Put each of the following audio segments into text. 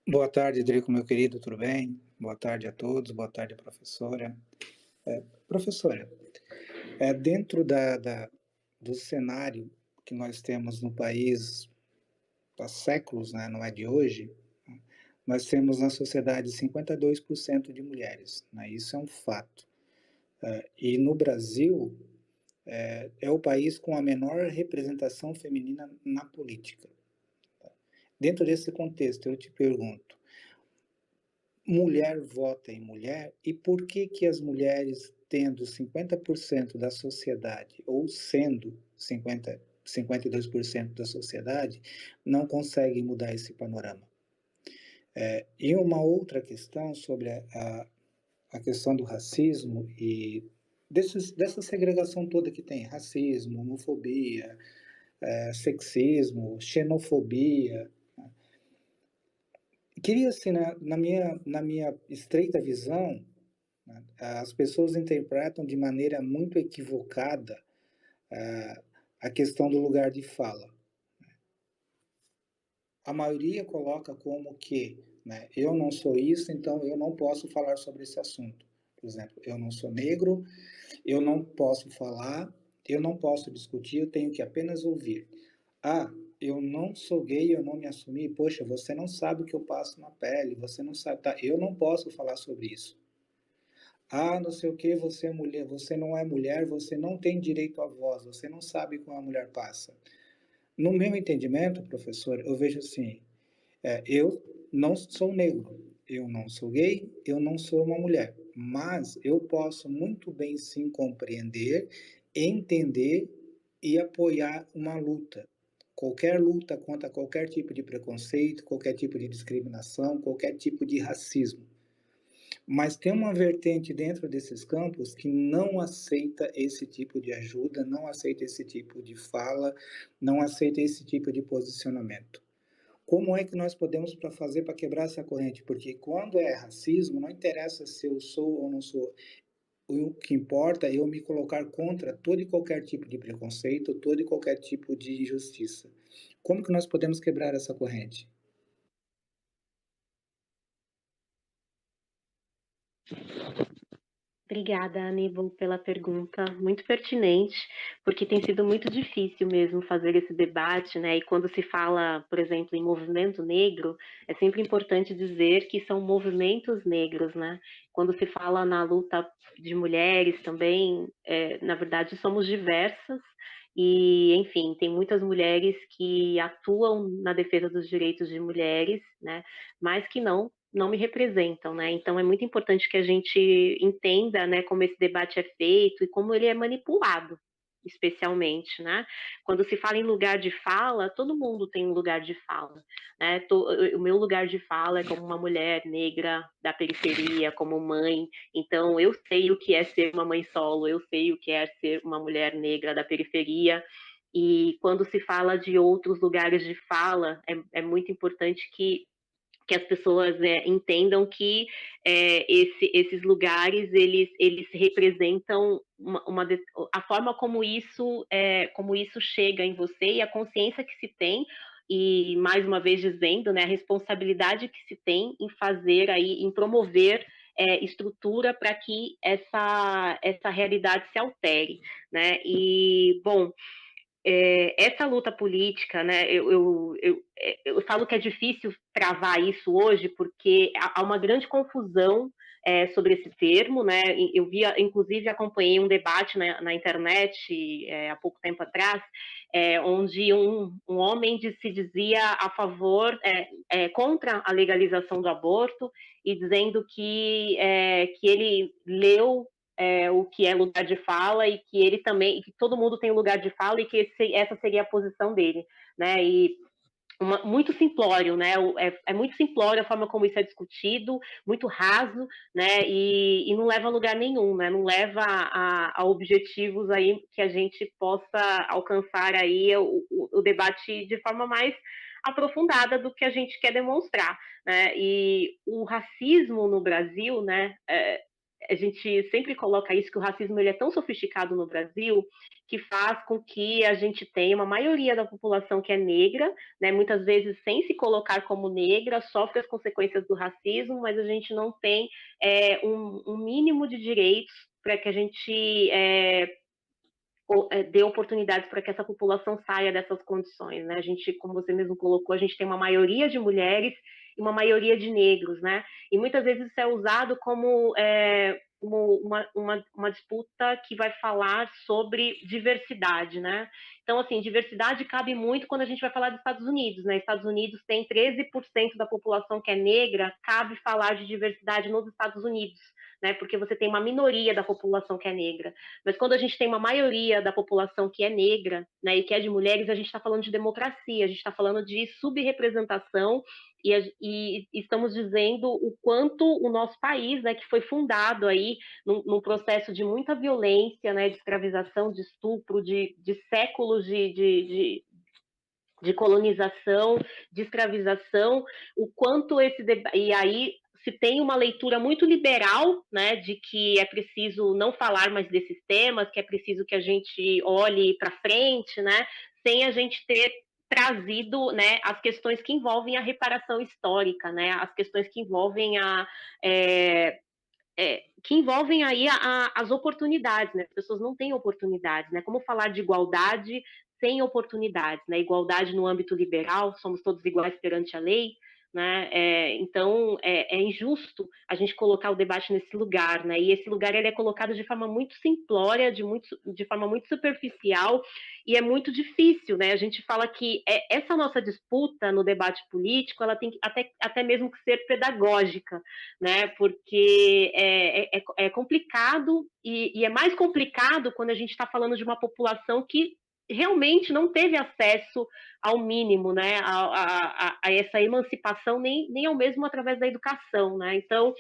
Boa tarde, Drico, meu querido, tudo bem? Boa tarde a todos, boa tarde, professora. Professora, dentro do cenário que nós temos no país há séculos, né, não é de hoje, nós temos na sociedade 52% de mulheres, né, isso é um fato. E no Brasil, é o país com a menor representação feminina na política. Dentro desse contexto, eu te pergunto, mulher vota em mulher e por que que as mulheres tendo 50% da sociedade ou sendo 52% da sociedade não conseguem mudar esse panorama? E uma outra questão sobre a questão do racismo e dessa segregação toda que tem, racismo, homofobia, sexismo, xenofobia. Queria, assim, na minha estreita visão, né, as pessoas interpretam de maneira muito equivocada a questão do lugar de fala. A maioria coloca como que, né, eu não sou isso, então eu não posso falar sobre esse assunto. Por exemplo, eu não sou negro, eu não posso falar, eu não posso discutir, eu tenho que apenas ouvir. Ah, eu não sou gay, eu não me assumi. Poxa, você não sabe o que eu passo na pele, você não sabe, tá? Eu não posso falar sobre isso. Ah, não sei o que, você é mulher, você não é mulher, você não tem direito à voz, você não sabe como a mulher passa. No meu entendimento, professor, eu vejo assim, eu não sou negro, eu não sou gay, eu não sou uma mulher, mas eu posso muito bem sim compreender, entender e apoiar uma luta. Qualquer luta contra qualquer tipo de preconceito, qualquer tipo de discriminação, qualquer tipo de racismo. Mas tem uma vertente dentro desses campos que não aceita esse tipo de ajuda, não aceita esse tipo de fala, não aceita esse tipo de posicionamento. Como é que nós podemos para fazer para quebrar essa corrente? Porque quando é racismo, não interessa se eu sou ou não sou. O que importa é eu me colocar contra todo e qualquer tipo de preconceito, todo e qualquer tipo de injustiça. Como que nós podemos quebrar essa corrente? Obrigada, Aníbal, pela pergunta, muito pertinente, porque tem sido muito difícil mesmo fazer esse debate, né? E quando se fala, por exemplo, em movimento negro, é sempre importante dizer que são movimentos negros, né? Quando se fala na luta de mulheres também, na verdade, somos diversas. E, enfim, tem muitas mulheres que atuam na defesa dos direitos de mulheres, né? Mas que não me representam, né? Então é muito importante que a gente entenda, né, como esse debate é feito e como ele é manipulado, especialmente, né? Quando se fala em lugar de fala, todo mundo tem um lugar de fala, né? O meu lugar de fala é como uma mulher negra da periferia, como mãe. Então eu sei o que é ser uma mãe solo, eu sei o que é ser uma mulher negra da periferia. E quando se fala de outros lugares de fala, é muito importante que as pessoas entendam que esses lugares eles representam a forma como isso chega em você e a consciência que se tem e mais uma vez dizendo, né, a responsabilidade que se tem em fazer aí, em promover estrutura para que essa realidade se altere, né? E bom, essa luta política, né, eu falo que é difícil travar isso hoje porque há uma grande confusão sobre esse termo, né? Eu vi, inclusive, acompanhei um debate na internet há pouco tempo atrás, onde um homem se dizia a favor, contra a legalização do aborto e dizendo que ele leu o que é lugar de fala e que ele também, que todo mundo tem lugar de fala e que essa seria a posição dele, né? E muito simplório, né? É muito simplório a forma como isso é discutido, muito raso, né? E não leva a lugar nenhum, né? Não leva a objetivos aí que a gente possa alcançar aí o debate de forma mais aprofundada do que a gente quer demonstrar, né? E o racismo no Brasil, né? a gente sempre coloca isso, que o racismo ele é tão sofisticado no Brasil, que faz com que a gente tenha uma maioria da população que é negra, né, muitas vezes sem se colocar como negra, sofre as consequências do racismo, mas a gente não tem um mínimo de direitos para que a gente dê oportunidades para que essa população saia dessas condições, né? A gente, como você mesmo colocou, a gente tem uma maioria de mulheres e uma maioria de negros, né? E muitas vezes isso é usado como uma disputa que vai falar sobre diversidade, né? Então, assim, diversidade cabe muito quando a gente vai falar dos Estados Unidos, né? Estados Unidos tem 13% da população que é negra, cabe falar de diversidade nos Estados Unidos, né? Porque você tem uma minoria da população que é negra. Mas quando a gente tem uma maioria da população que é negra, né, e que é de mulheres, a gente está falando de democracia, a gente está falando de subrepresentação e estamos dizendo o quanto o nosso país, né, que foi fundado aí num processo de muita violência, né, de escravização, de estupro, de séculos de colonização, de escravização, o quanto esse e aí se tem uma leitura muito liberal, né, de que é preciso não falar mais desses temas, que é preciso que a gente olhe para frente, né, sem a gente ter trazido, né, as questões que envolvem a reparação histórica, né, as questões que envolvem que envolvem aí as oportunidades, né? As pessoas não têm oportunidades, né? Como falar de igualdade sem oportunidades, né? Igualdade no âmbito liberal, somos todos iguais perante a lei, né? Então é injusto a gente colocar o debate nesse lugar, né? E esse lugar ele é colocado de forma muito simplória, de forma muito superficial e é muito difícil, né? A gente fala que essa nossa disputa no debate político, ela tem até mesmo que ser pedagógica, né? Porque é complicado e é mais complicado quando a gente está falando de uma população que realmente não teve acesso ao mínimo, né, a essa emancipação, nem ao mesmo através da educação, né? Então,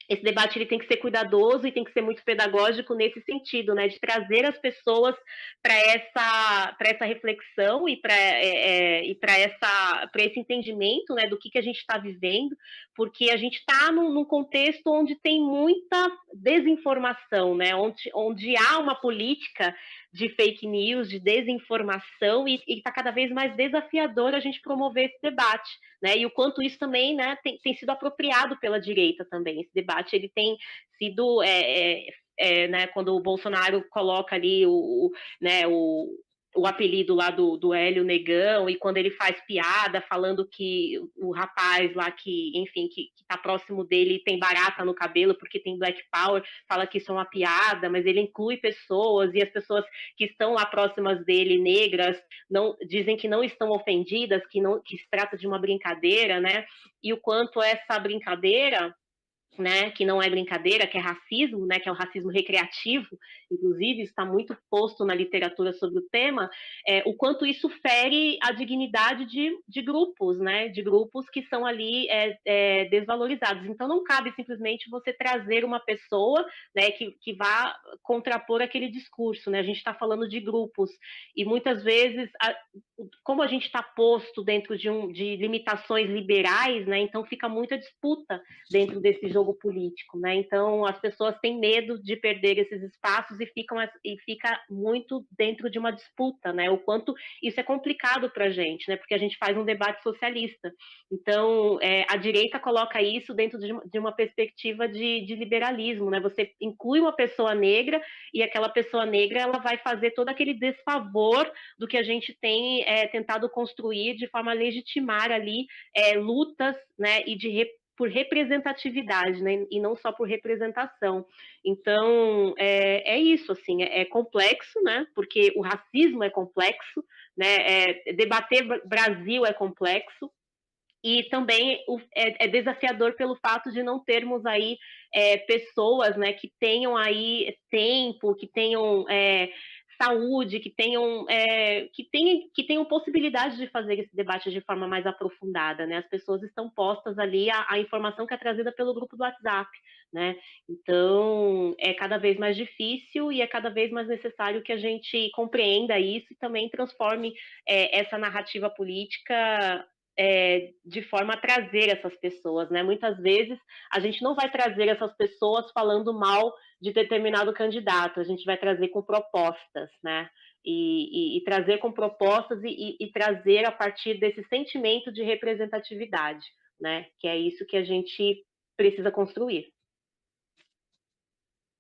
esse debate ele tem que ser cuidadoso e tem que ser muito pedagógico nesse sentido, né, de trazer as pessoas para essa reflexão e para esse entendimento, né, do que a gente está vivendo, porque a gente está num contexto onde tem muita desinformação, né, onde há uma política de fake news, de desinformação e está cada vez mais desafiador a gente promover esse debate, né? E o quanto isso também, né, tem sido apropriado pela direita também. Esse debate ele tem sido, né, quando o Bolsonaro coloca ali né, o apelido lá do Hélio Negão, e quando ele faz piada falando que o rapaz lá que, enfim, que tá próximo dele tem barata no cabelo porque tem Black Power, fala que isso é uma piada, mas ele inclui pessoas, e as pessoas que estão lá próximas dele, negras, não dizem que não estão ofendidas, que se trata de uma brincadeira, né? E o quanto essa brincadeira, né, que não é brincadeira, que é racismo, né, que é o racismo recreativo, inclusive está muito posto na literatura sobre o tema, o quanto isso fere a dignidade de grupos, né, de grupos que são ali desvalorizados. Então não cabe simplesmente você trazer uma pessoa, né, que vá contrapor aquele discurso, né, a gente está falando de grupos, e muitas vezes, como a gente está posto dentro de limitações liberais, né, então fica muita disputa dentro desse jogo político, né? Então as pessoas têm medo de perder esses espaços e fica muito dentro de uma disputa, né? O quanto isso é complicado para a gente, né? Porque a gente faz um debate socialista. Então a direita coloca isso dentro de uma perspectiva de liberalismo, né? Você inclui uma pessoa negra e aquela pessoa negra ela vai fazer todo aquele desfavor do que a gente tem tentado construir de forma a legitimar ali lutas, né? E por representatividade, né, e não só por representação. Então, isso, assim, é complexo, né, porque o racismo é complexo, né, debater Brasil é complexo, e também é desafiador pelo fato de não termos aí pessoas, né, que tenham aí tempo, que tenham saúde, que tenham possibilidade de fazer esse debate de forma mais aprofundada, né? As pessoas estão postas ali à informação que é trazida pelo grupo do WhatsApp, né? Então é cada vez mais difícil e é cada vez mais necessário que a gente compreenda isso e também transforme essa narrativa política de forma a trazer essas pessoas, né? Muitas vezes a gente não vai trazer essas pessoas falando mal de determinado candidato, a gente vai trazer com propostas, né? E trazer com propostas e trazer a partir desse sentimento de representatividade, né? Que é isso que a gente precisa construir.